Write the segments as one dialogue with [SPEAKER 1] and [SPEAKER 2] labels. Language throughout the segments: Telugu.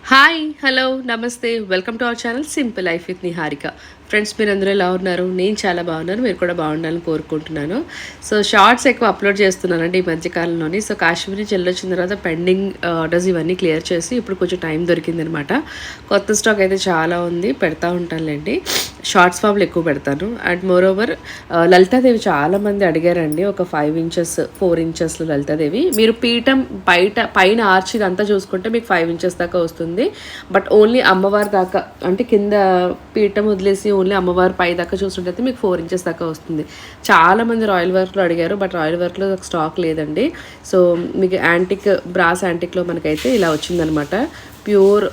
[SPEAKER 1] హాయ్ హలో నమస్తే welcome to our channel simple life with Niharika. Friends, మీరు అందరూ ఎలా ఉన్నారు? నేను చాలా బాగున్నాను, మీరు కూడా బాగుండాలని కోరుకుంటున్నాను. సో షార్ట్స్ ఎక్కువ అప్లోడ్ చేస్తున్నానండి ఈ మధ్యకాలంలోని. సో కాశ్మీర్ నుంచి వెళ్ళొచ్చిన తర్వాత పెండింగ్ ఆర్డర్స్ ఇవన్నీ క్లియర్ చేసి ఇప్పుడు కొంచెం టైం దొరికిందనమాట. కొత్త స్టాక్ అయితే చాలా ఉంది, పెడతా ఉంటానులేండి. షార్ట్స్ ఫామ్లు ఎక్కువ పెడతాను. అండ్ మోర్ ఓవర్ లలితాదేవి చాలామంది అడిగారండి. ఒక 5 ఇంచెస్ 4 ఇంచెస్లో లలితాదేవి. మీరు పీఠం పైన ఆర్చ్ ఇదంతా చూసుకుంటే మీకు 5 ఇంచెస్ దాకా వస్తుంది. బట్ ఓన్లీ అమ్మవారి దాకా, అంటే కింద పీఠం వదిలేసి ఓన్లీ అమ్మవారి పై దాకా చూస్తుంటే మీకు 4 ఇంచెస్ దాకా వస్తుంది. చాలామంది రాయల్ వర్క్లో అడిగారు, బట్ రాయల్ వర్క్లో స్టాక్ లేదండి. సో మీకు యాంటిక్ బ్రాస్ యాంటిక్లో మనకైతే ఇలా వచ్చిందనమాట. ప్యూర్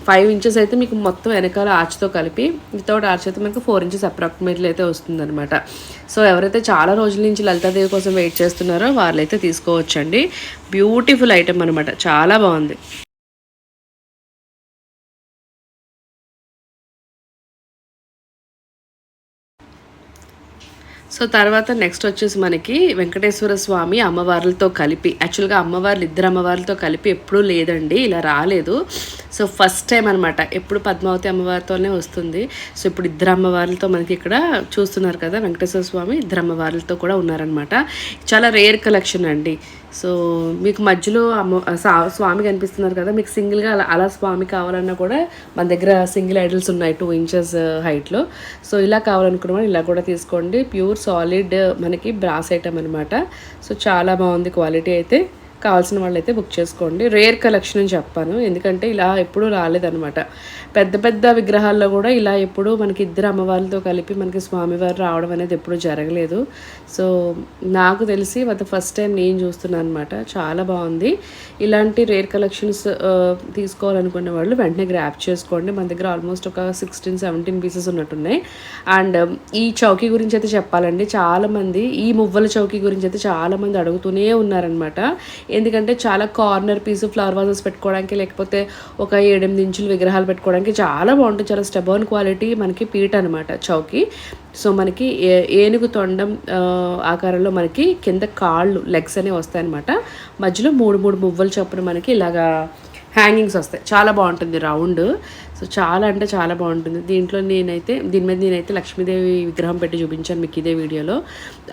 [SPEAKER 1] 5 ఇంచెస్ అయితే మీకు మొత్తం వెనకాల ఆర్చ్తో కలిపి, వితౌట్ ఆర్చ్ అయితే మనకు 4 ఇంచెస్ అప్రాక్సిమేట్లీ అయితే వస్తుందన్నమాట. సో ఎవరైతే చాలా రోజుల నుంచి లలితాదేవి కోసం వెయిట్ చేస్తున్నారో వాళ్ళైతే తీసుకోవచ్చండి. బ్యూటిఫుల్ ఐటమ్ అనమాట, చాలా బాగుంది. సో తర్వాత నెక్స్ట్ వచ్చేసి మనకి వెంకటేశ్వర స్వామి అమ్మవార్లతో కలిపి, యాక్చువల్గా అమ్మవార్లు ఇద్దరు అమ్మవార్లతో కలిపి ఎప్పుడూ లేదండి, ఇలా రాలేదు. సో ఫస్ట్ టైం అనమాట. ఎప్పుడు పద్మావతి అమ్మవారితోనే వస్తుంది. సో ఇప్పుడు ఇద్దరు అమ్మవార్లతో మనకి ఇక్కడ చూస్తున్నారు కదా, వెంకటేశ్వర స్వామి ఇద్దరు అమ్మవార్లతో కూడా ఉన్నారనమాట. చాలా రేర్ కలెక్షన్ అండి. సో మీకు మధ్యలో స్వామి కనిపిస్తున్నారు కదా, మీకు సింగిల్గా అలా స్వామి కావాలన్నా కూడా మన దగ్గర సింగిల్ ఐడల్స్ ఉన్నాయి 2 ఇంచెస్ హైట్లో. సో ఇలా కావాలనుకున్న వాళ్ళు ఇలా కూడా తీసుకోండి. ప్యూర్ సాలిడ్ మనకి బ్రాస్ ఐటమ్ అనమాట. సో చాలా బాగుంది క్వాలిటీ అయితే. కావాల్సిన వాళ్ళైతే బుక్ చేసుకోండి. రేర్ కలెక్షన్ అని చెప్పాను, ఎందుకంటే ఇలా ఎప్పుడూ రాలేదనమాట. పెద్ద పెద్ద విగ్రహాల్లో కూడా ఇలా ఎప్పుడూ మనకి ఇద్దరు అమ్మవారితో కలిపి మనకి స్వామివారు రావడం అనేది ఎప్పుడూ జరగలేదు. సో నాకు తెలిసి ఫస్ట్ టైం నేను చూస్తున్నాను అనమాట. చాలా బాగుంది. ఇలాంటి రేర్ కలెక్షన్స్ తీసుకోవాలనుకునే వాళ్ళు వెంటనే గ్రాప్ చేసుకోండి. మన దగ్గర ఆల్మోస్ట్ ఒక 16-17 పీసెస్ ఉన్నట్టున్నాయి. అండ్ ఈ చౌకీ గురించి అయితే చెప్పాలండి, చాలామంది ఈ మువ్వల చౌకీ గురించి అయితే చాలామంది అడుగుతూనే ఉన్నారనమాట. ఎందుకంటే చాలా కార్నర్ పీస్ ఫ్లవర్ వాజెస్ పెట్టుకోవడానికి, లేకపోతే ఒక 7-8 ఇంచుల విగ్రహాలు పెట్టుకోవడానికి చాలా బాగుంటుంది. చాలా స్టెబర్న్ క్వాలిటీ మనకి పీట అనమాట చౌకీ. సో మనకి ఏనుగు తొండం ఆకారంలో మనకి కింద కాళ్ళు లెగ్స్ అనేవి వస్తాయన్నమాట. మధ్యలో 3 మువ్వల చొప్పున మనకి ఇలాగా హ్యాంగింగ్స్ వస్తాయి. చాలా బాగుంటుంది రౌండ్. సో చాలా అంటే చాలా బాగుంటుంది. దీని మీద నేనైతే లక్ష్మీదేవి విగ్రహం పెట్టి చూపించాను మీకు ఇదే వీడియోలో.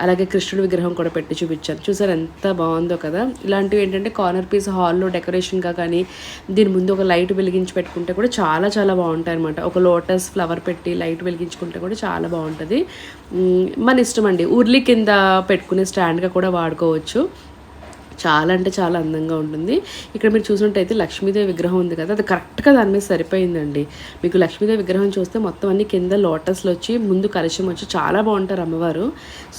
[SPEAKER 1] అలాగే కృష్ణుడి విగ్రహం కూడా పెట్టి చూపించాను. చూసారు ఎంత బాగుందో కదా. ఇలాంటివి ఏంటంటే కార్నర్ పీస్ హాల్లో డెకరేషన్గా కానీ, దీని ముందు ఒక లైట్ వెలిగించి పెట్టుకుంటే కూడా చాలా చాలా బాగుంటాయి అనమాట. ఒక లోటస్ ఫ్లవర్ పెట్టి లైట్ వెలిగించుకుంటే కూడా చాలా బాగుంటుంది. మన ఇష్టం అండి. ఉర్లి కింద పెట్టుకునే స్టాండ్గా కూడా వాడుకోవచ్చు. చాలా అంటే చాలా అందంగా ఉంటుంది. ఇక్కడ మీరు చూసినట్టయితే లక్ష్మీదేవి విగ్రహం ఉంది కదా, అది కరెక్ట్గా దాని మీద సరిపోయిందండి. మీకు లక్ష్మీదేవి విగ్రహం చూస్తే మొత్తం అన్ని కింద లోటస్లు వచ్చి ముందు కలశం వచ్చి చాలా బాగుంటారు అమ్మవారు.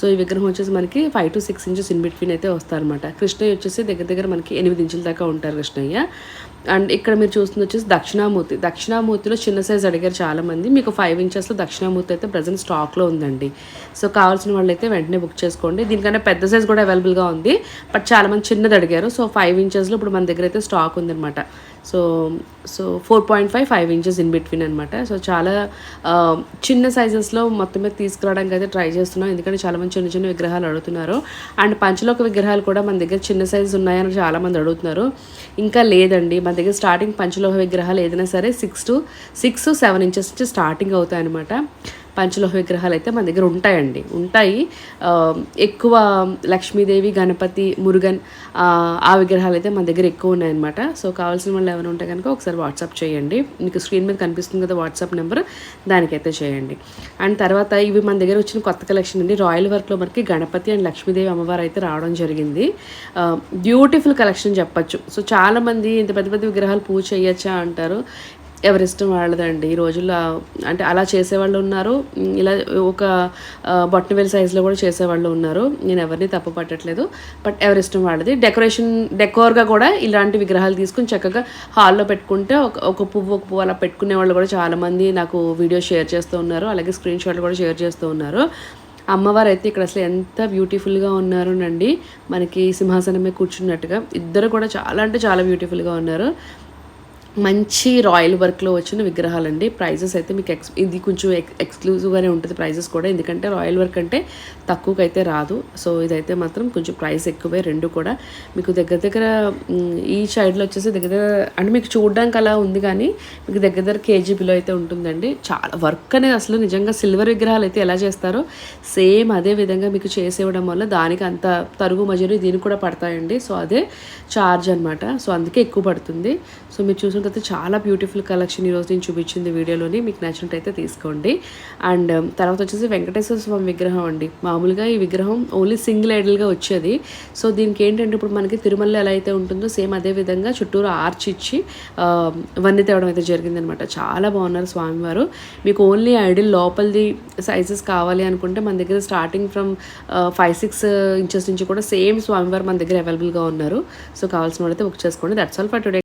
[SPEAKER 1] సో ఈ విగ్రహం వచ్చేసి మనకి 5 to 6 ఇంచెస్ ఇన్ బిట్వీన్ అయితే వస్తారనమాట. కృష్ణయ్య వచ్చేసి దగ్గర మనకి 8 ఇంచుల దాకా ఉంటారు కృష్ణయ్య. అండ్ ఇక్కడ మీరు చూస్తుంది వచ్చేసి దక్షిణామూర్తిలో చిన్న సైజ్ అడిగారు చాలామంది. మీకు 5 ఇంచెస్లో దక్షిణామూర్తి అయితే ప్రజెంట్ స్టాక్లో ఉందండి. సో కావాల్సిన వాళ్ళు అయితే వెంటనే బుక్ చేసుకోండి. దీనికన్నా పెద్ద సైజ్ కూడా అవైలబుల్గా ఉంది, బట్ చాలామంది చిన్నది అడిగారు. సో 5 ఇంచెస్లో ఇప్పుడు మన దగ్గర అయితే స్టాక్ ఉందన్నమాట. సో 4.5 5 ఇంచెస్ ఇన్ బిట్వీన్ అనమాట. సో చాలా చిన్న సైజెస్లో మొత్తం మీద తీసుకురావడానికి అయితే ట్రై చేస్తున్నాం, ఎందుకంటే చాలామంది చిన్న చిన్న విగ్రహాలు అడుగుతున్నారు. అండ్ పంచలోక విగ్రహాలు కూడా మన దగ్గర చిన్న సైజు ఉన్నాయని చాలామంది అడుగుతున్నారు. ఇంకా లేదండి, మన దగ్గర స్టార్టింగ్ పంచలోహ విగ్రహాలు ఏదైనా సరే 6-7 ఇంచెస్ నుంచి స్టార్టింగ్ అవుతాయి అనమాట. పంచలోహ విగ్రహాలు అయితే మన దగ్గర ఉంటాయి. ఎక్కువ లక్ష్మీదేవి, గణపతి, మురుగన్ ఆ విగ్రహాలు అయితే మన దగ్గర ఎక్కువ ఉన్నాయన్నమాట. సో కావాల్సిన వాళ్ళు ఎవరైనా ఉంటే కనుక ఒకసారి వాట్సాప్ చేయండి. మీకు స్క్రీన్ మీద కనిపిస్తుంది కదా వాట్సాప్ నెంబర్, దానికైతే చేయండి. అండ్ తర్వాత ఇవి మన దగ్గర వచ్చిన కొత్త కలెక్షన్ అండి. రాయల్ వర్క్లో మనకి గణపతి అండ్ లక్ష్మీదేవి అమ్మవారు అయితే రావడం జరిగింది. బ్యూటిఫుల్ కలెక్షన్ చెప్పచ్చు. సో చాలామంది ఇంత పెద్ద పెద్ద విగ్రహాలు పూజ చేయొచ్చా అంటారు. ఎవరిష్టం వాళ్ళదండి. ఈ రోజుల్లో అంటే అలా చేసేవాళ్ళు ఉన్నారు, ఇలా ఒక బొట్టనవేలు సైజులో కూడా చేసేవాళ్ళు ఉన్నారు. నేను ఎవరిని తప్పు పట్టట్లేదు, బట్ ఎవరిష్టం వాళ్ళది. డెకోర్గా కూడా ఇలాంటి విగ్రహాలు తీసుకుని చక్కగా హాల్లో పెట్టుకుంటే ఒక పువ్వు అలా పెట్టుకునే వాళ్ళు కూడా చాలామంది నాకు వీడియో షేర్ చేస్తూ ఉన్నారు. అలాగే స్క్రీన్ షాట్లు కూడా షేర్ చేస్తూ ఉన్నారు. అమ్మవారు అయితే ఇక్కడ అసలు ఎంత బ్యూటిఫుల్గా ఉన్నారోనండి. మనకి సింహాసనమే కూర్చున్నట్టుగా ఇద్దరు కూడా చాలా అంటే చాలా బ్యూటిఫుల్గా ఉన్నారు. మంచి రాయల్ వర్క్లో వచ్చిన విగ్రహాలండి. ప్రైజెస్ అయితే మీకు ఇది కొంచెం ఎక్స్క్లూజివ్గానే ఉంటుంది ప్రైజెస్ కూడా, ఎందుకంటే రాయల్ వర్క్ అంటే తక్కువకైతే రాదు. సో ఇదైతే మాత్రం కొంచెం ప్రైస్ ఎక్కువే రెండు కూడా. మీకు దగ్గర దగ్గర ఈ సైడ్లో వచ్చేసి దగ్గర అంటే మీకు చూడడానికి అలా ఉంది, కానీ మీకు దగ్గర దగ్గర కేజీ బిలో అయితే ఉంటుందండి. చాలా వర్క్ అనేది అసలు నిజంగా సిల్వర్ విగ్రహాలు అయితే ఎలా చేస్తారో సేమ్ అదే విధంగా మీకు చేసేవడం వల్ల దానికి అంత తరుగు మజూరి దీనికి కూడా పడతాయండి. సో అదే చార్జ్ అనమాట. సో అందుకే ఎక్కువ పడుతుంది. సో మీరు చూసిన తర్వాత చాలా బ్యూటిఫుల్ కలెక్షన్ ఈరోజు నేను చూపించింది వీడియోలోని, మీకు నచ్చినట్టయితే తీసుకోండి. అండ్ తర్వాత వచ్చేసి వెంకటేశ్వర స్వామి విగ్రహం అండి. మామూలుగా ఈ విగ్రహం ఓన్లీ సింగిల్ ఐడల్గా వచ్చేది. సో దీనికి ఏంటంటే ఇప్పుడు మనకి తిరుమలలో ఎలా అయితే ఉంటుందో సేమ్ అదే విధంగా చుట్టూరు ఆర్చ్ ఇచ్చి వన్నీ తేవడం అయితే జరిగిందనమాట. చాలా బాగున్నారు స్వామివారు. మీకు ఓన్లీ ఐడల్ లోపలిది సైజెస్ కావాలి అనుకుంటే మన దగ్గర స్టార్టింగ్ ఫ్రమ్ 5-6 ఇంచెస్ నుంచి కూడా సేమ్ స్వామివారు మన దగ్గర అవైలబుల్గా ఉన్నారు. సో కావాల్సిన వాళ్ళైతే బుక్ చేసుకోండి. That's all for today.